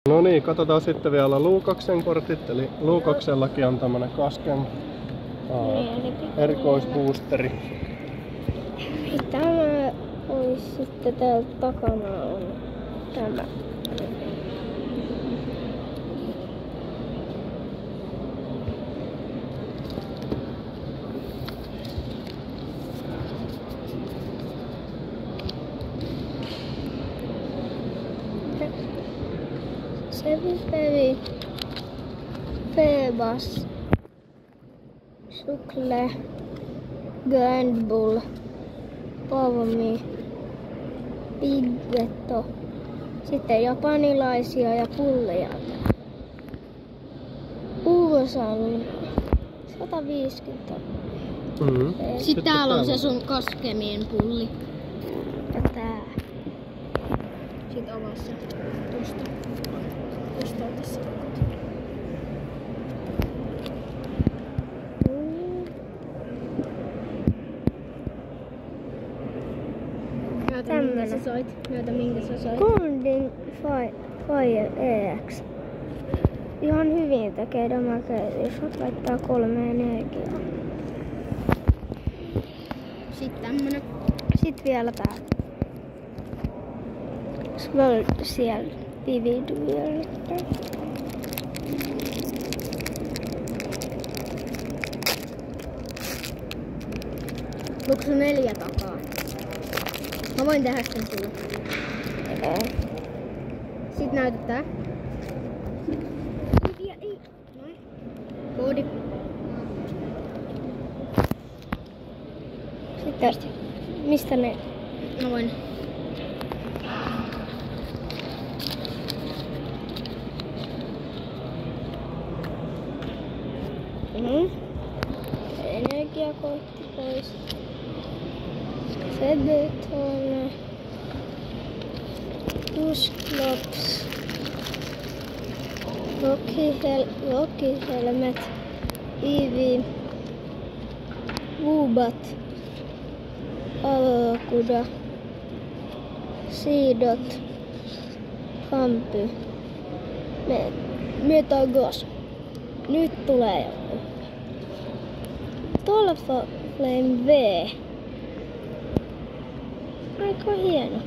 No niin, katsotaan sitten vielä Luukaksen kortit. Eli Luukaksellakin on tämmönen Kasken erikoisboosteri. Tämä olisi sitten täällä takana on tämä. Sevipevi, Febas, Sukle, Grand Bull, Pavmi, Piggetto, sitten japanilaisia ja pulleja. Uuvosalmi, 150. Sitten täällä on se sun Kaskemien pulli. Ja tää. Sitten avaa se tuosta. Tuosta on tässä. Näytä minkä sä sait. Näytä minkä sä sait. Golden Fire EX. Ihan hyvin tekee damagea, jos laittaa 3 energiaa. Sitten tämmönen. Sitten vielä tää. Swirl siellä Vivid vyöryttää. Onko sun 4 takaa? Mä voin tehdä sen sulle. Sitten näytät tää. Noin. Koodi. Sitten mistä ne? Mä voin. Energiakortti pois. Febeton. Pusklops. Rocky Helmet. Eevee. Woobat. Alokuda. Seedot. Hampy. Metagas. Nyt tulee joku. Flame V. Aika hieno.